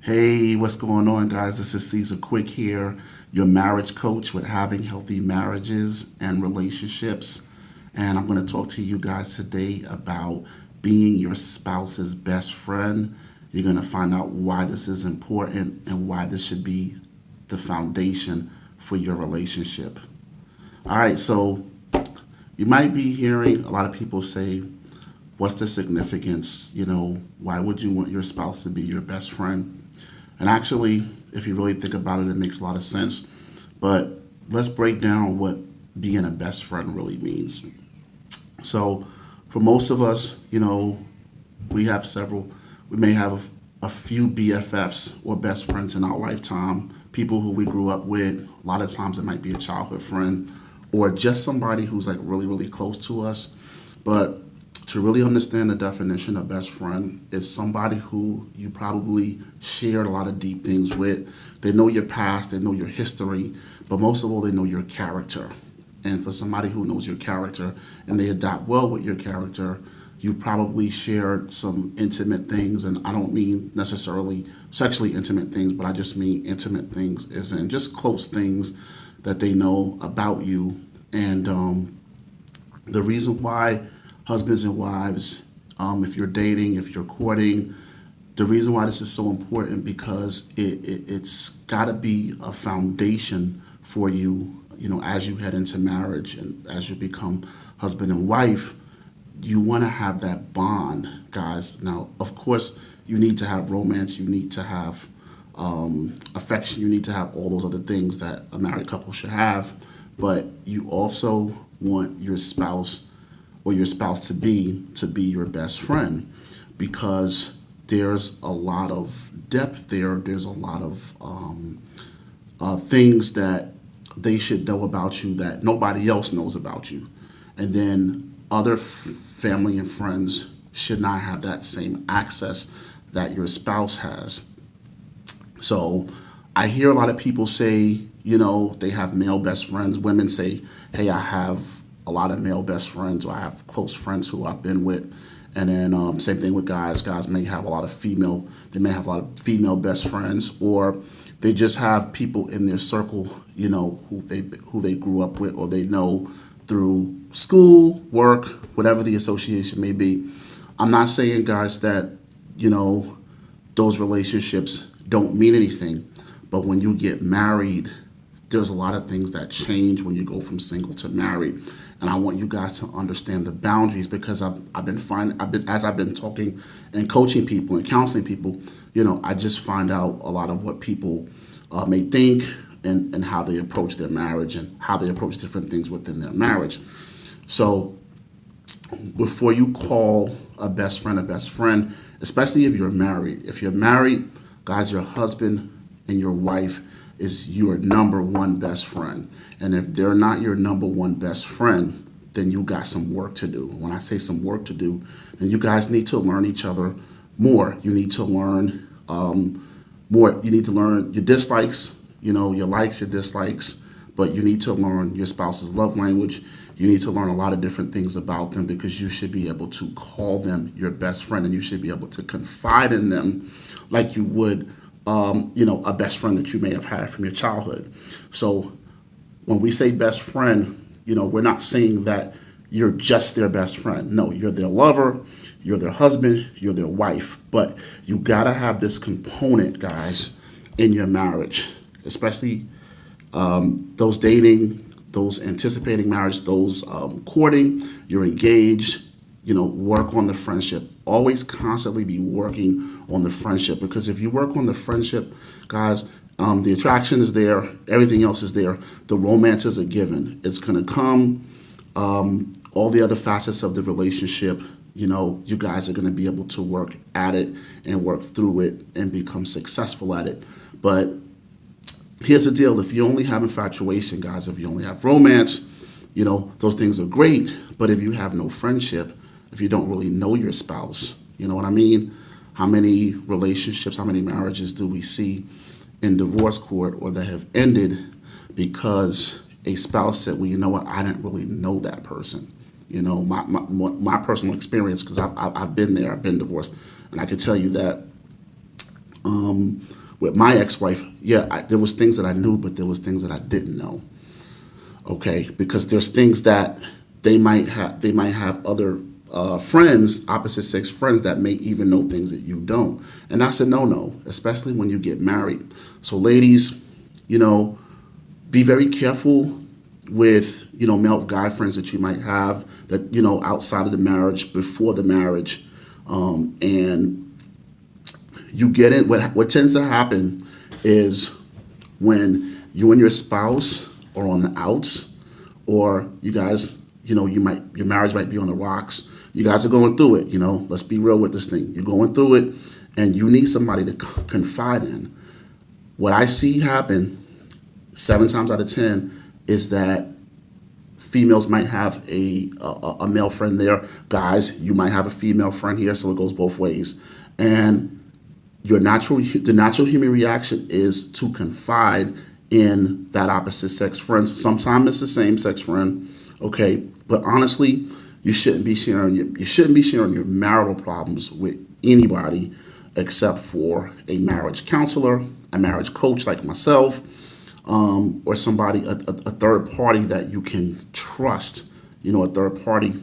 Hey, what's going on, guys? This is Caesar Quick here, your marriage coach with having healthy marriages and relationships. And I'm going to talk to you guys today about being your spouse's best friend. You're going to find out why this is important and why this should be the foundation for your relationship. All right, so you might be hearing a lot of people say, what's the significance? Why would you want your spouse to be your best friend? And actually, if you really think about it, it makes a lot of sense. But let's break down what being a best friend really means. So, for most of us, we have several, we may have a few BFFs or best friends in our lifetime, people who we grew up with. A lot of times it might be a childhood friend or just somebody who's like really, really close to us. But to really understand the definition of best friend is somebody who you probably shared a lot of deep things with. They know your past, they know your history, but most of all, they know your character. And for somebody who knows your character and they adapt well with your character, you probably shared some intimate things. And I don't mean necessarily sexually intimate things, but I just mean intimate things, as in just close things that they know about you. And the reason why husbands and wives, if you're dating, if you're courting, the reason why this is so important because it's got to be a foundation for you, as you head into marriage and as you become husband and wife. You want to have that bond, guys. Now, of course, you need to have romance, you need to have affection, you need to have all those other things that a married couple should have, but you also want your spouse or your spouse to be your best friend because there's a lot of depth there. There's a lot of things that they should know about you that nobody else knows about you. And then other family and friends should not have that same access that your spouse has. So I hear a lot of people say, they have male best friends. Women say, hey, I have a lot of male best friends, or I have close friends who I've been with. And then same thing with guys. Guys may have a lot of female. They may have a lot of female best friends, or they just have people in their circle, who they grew up with, or they know through school, work, whatever the association may be. I'm not saying, guys, that those relationships don't mean anything, but when you get married, there's a lot of things that change when you go from single to married. And I want you guys to understand the boundaries because as I've been talking and coaching people and counseling people, I just find out a lot of what people may think and how they approach their marriage and how they approach different things within their marriage. So before you call a best friend, especially if you're married, guys, your husband and your wife is your number one best friend. And if they're not your number one best friend, then you got some work to do. When I say some work to do, then you guys need to learn each other more. You need to learn more. You need to learn your dislikes, your likes, your dislikes, but you need to learn your spouse's love language. You need to learn a lot of different things about them because you should be able to call them your best friend and you should be able to confide in them like you would a best friend that you may have had from your childhood. So when we say best friend, we're not saying that you're just their best friend. No, you're their lover, you're their husband, you're their wife. But you gotta have this component, guys, in your marriage, especially those dating, those anticipating marriage, those courting, you're engaged. Work on the friendship. Always constantly be working on the friendship because if you work on the friendship, guys, the attraction is there. Everything else is there. The romance is a given. It's going to come. All the other facets of the relationship, you guys are going to be able to work at it and work through it and become successful at it. But here's the deal. If you only have infatuation, guys, if you only have romance, those things are great. But if you have no friendship, if you don't really know your spouse, you know what I mean? How many relationships, how many marriages do we see in divorce court or that have ended because a spouse said, well, you know what, I didn't really know that person. My personal experience, because I've been there, I've been divorced, and I can tell you that With my ex-wife, yeah, there was things that I knew, but there was things that I didn't know. Okay, because there's things that they might have other friends, opposite sex friends, that may even know things that you don't, and that's a no-no, especially when you get married. So, ladies, you know, be very careful with male guy friends that you might have that outside of the marriage, before the marriage, and you get it. What tends to happen is when you and your spouse are on the outs, or you guys, your marriage might be on the rocks. You guys are going through it. Let's be real with this thing. You're going through it, and you need somebody to confide in. What I see happen 7 times out of 10 is that females might have a male friend there. Guys, you might have a female friend here, so it goes both ways. And the natural human reaction is to confide in that opposite sex friend. Sometimes it's the same sex friend, okay. But honestly, you shouldn't be sharing your marital problems with anybody except for a marriage counselor, a marriage coach like myself, or somebody, a third party that you can trust. A third party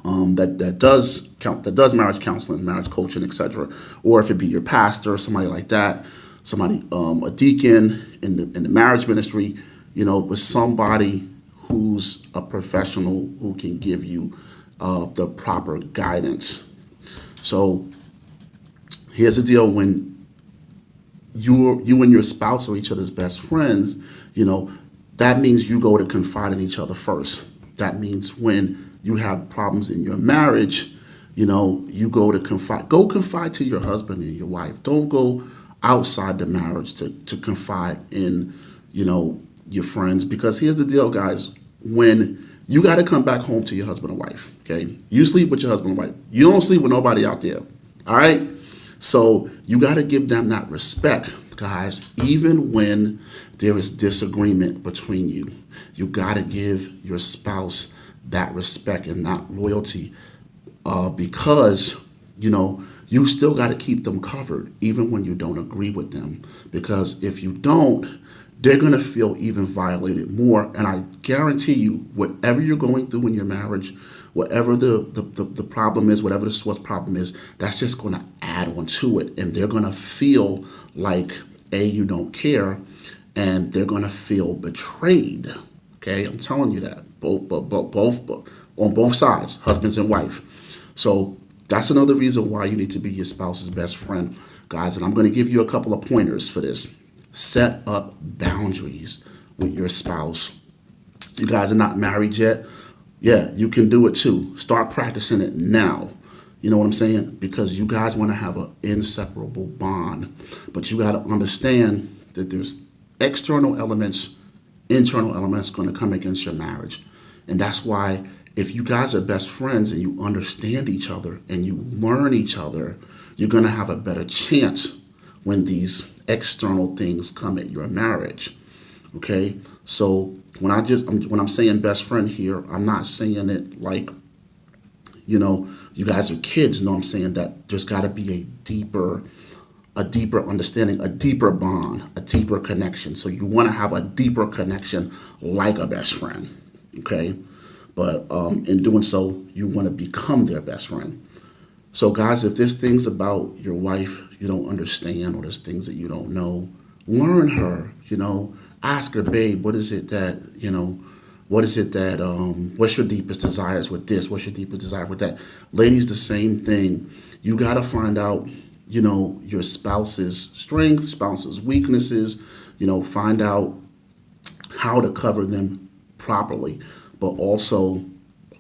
that does marriage counseling, marriage coaching, etc. Or if it be your pastor or somebody like that, somebody, a deacon in the marriage ministry, with somebody who's a professional who can give you the proper guidance. So here's the deal: when you and your spouse are each other's best friends, that means you go to confide in each other first. That means when you have problems in your marriage, you go to confide. Go confide to your husband and your wife. Don't go outside the marriage to confide in, your friends. Because here's the deal, guys. When you got to come back home to your husband and wife, okay? You sleep with your husband and wife. You don't sleep with nobody out there, all right? So you got to give them that respect, guys. Even when there is disagreement between you, you got to give your spouse that respect and that loyalty, because you still got to keep them covered even when you don't agree with them, because if you don't, they're going to feel even violated more. And I guarantee you, whatever you're going through in your marriage, whatever the problem is, whatever the source problem is, that's just going to add on to it, and they're going to feel like you don't care, and they're going to feel betrayed. Okay, I'm telling you that, both on both sides, husbands and wife. So that's another reason why you need to be your spouse's best friend, guys. And I'm going to give you a couple of pointers for this. Set up boundaries with your spouse. You guys are not married yet. Yeah, you can do it too. Start practicing it now. You know what I'm saying? Because you guys want to have an inseparable bond. But you got to understand that there's external elements, internal elements going to come against your marriage. And that's why if you guys are best friends and you understand each other and you learn each other, you're going to have a better chance when these external things come at your marriage. Okay? So when I'm saying best friend here, I'm not saying it like, you guys are kids. No, I'm saying that there's got to be a deeper understanding, a deeper bond, a deeper connection. So you want to have a deeper connection like a best friend, okay? But in doing so, you want to become their best friend. So guys, if there's things about your wife you don't understand, or there's things that you don't know, learn her, ask her, babe, what's your deepest desires with this? What's your deepest desire with that? Ladies, the same thing. You got to find out, your spouse's strengths, spouse's weaknesses, find out how to cover them properly. But also,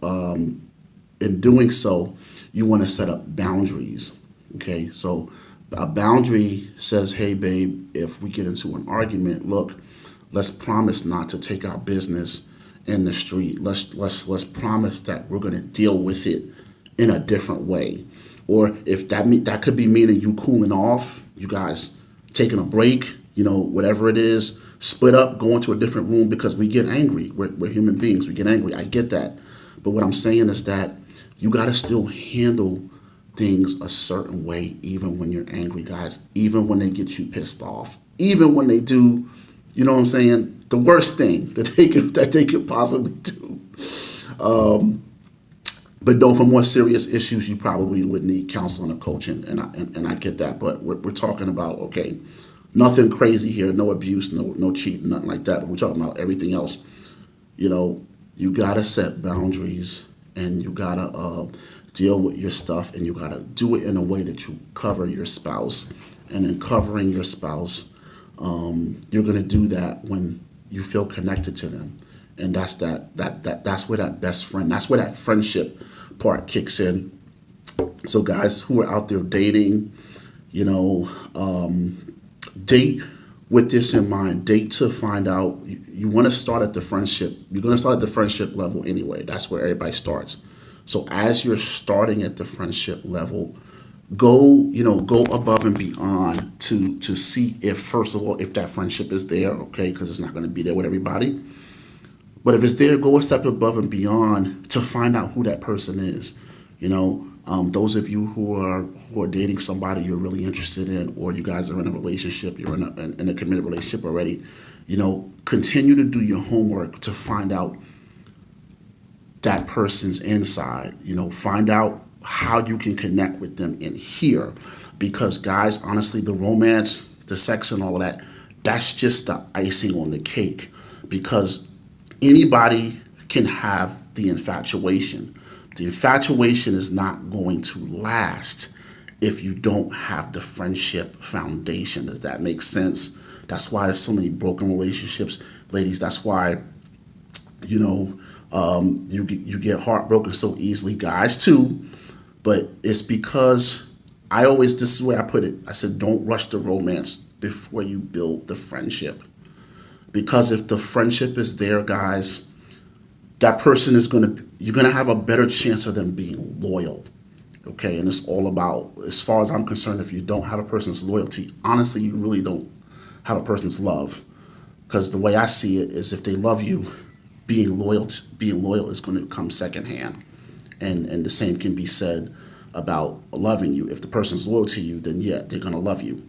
in doing so, you want to set up boundaries. Okay, so a boundary says, hey, babe, if we get into an argument, look, let's promise not to take our business in the street. Let's promise that we're going to deal with it in a different way. Or if that could be meaning you cooling off, you guys taking a break, whatever it is, split up, go into a different room, because we get angry. We're human beings. We get angry. I get that. But what I'm saying is that you got to still handle things a certain way, even when you're angry, guys, even when they get you pissed off, even when they do, you know what I'm saying, the worst thing that they could possibly do. But though for more serious issues, you probably would need counseling or coaching, and I get that. But we're talking about, okay, nothing crazy here, no abuse, no cheating, nothing like that. But we're talking about everything else. You know, you gotta set boundaries, and you gotta deal with your stuff, and you gotta do it in a way that you cover your spouse. And in covering your spouse, you're gonna do that when you feel connected to them, and that's where that best friend, that's where that friendship part kicks in. So guys who are out there dating, you know, date with this in mind. Date to find out. You want to start at the friendship. You're going to start at the friendship level anyway. That's where everybody starts. So as you're starting at the friendship level, go above and beyond to see if, first of all, if that friendship is there, okay, because it's not going to be there with everybody. But if it's there, go a step above and beyond to find out who that person is. You know, those of you who are dating somebody you're really interested in, or you guys are in a relationship, you're in a committed relationship already, you know, continue to do your homework to find out that person's inside. You know, find out how you can connect with them in here. Because guys, honestly, the romance, the sex and all of that, that's just the icing on the cake. Because anybody can have the infatuation. The infatuation is not going to last if you don't have the friendship foundation. Does that make sense? That's why there's so many broken relationships, ladies. That's why, you know, you get heartbroken so easily, guys too. But it's because this is the way I put it. I said, don't rush the romance before you build the friendship. Because if the friendship is there, guys, that person you're going to have a better chance of them being loyal. Okay. And it's all about, as far as I'm concerned, if you don't have a person's loyalty, honestly, you really don't have a person's love. Because the way I see it is, if they love you, being loyal is going to come secondhand. And the same can be said about loving you. If the person's loyal to you, then yeah, they're going to love you.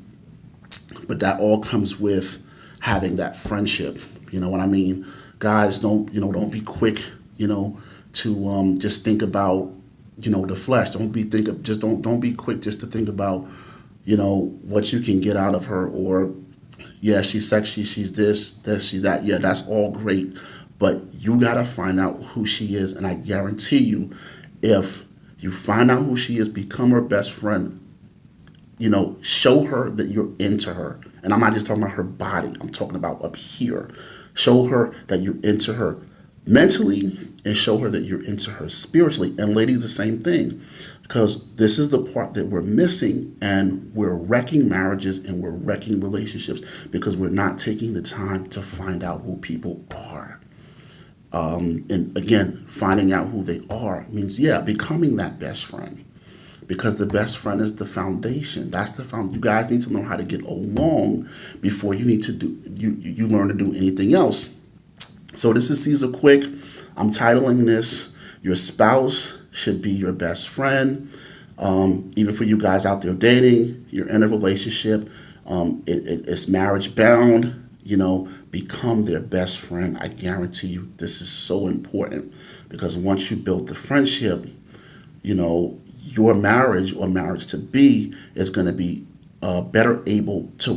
But that all comes with having that friendship. You know what I mean? Guys, don't be quick, to just think about, the flesh. Don't be quick just to think about, what you can get out of her, or yeah, she's sexy, she's this, she's that. Yeah, that's all great. But you gotta find out who she is, and I guarantee you, if you find out who she is, become her best friend. Show her that you're into her. And I'm not just talking about her body. I'm talking about up here. Show her that you're into her mentally, and show her that you're into her spiritually. And ladies, the same thing. Because this is the part that we're missing, and we're wrecking marriages and we're wrecking relationships because we're not taking the time to find out who people are. And again, finding out who they are means, becoming that best friend. Because the best friend is the foundation. That's the foundation. You guys need to know how to get along before you need to you learn to do anything else. So this is Caesar Quick. I'm titling this, Your Spouse Should Be Your Best Friend. Even for you guys out there dating, you're in a relationship, it's marriage bound, become their best friend. I guarantee you this is so important, because once you build the friendship, your marriage or marriage to be is going to be better able to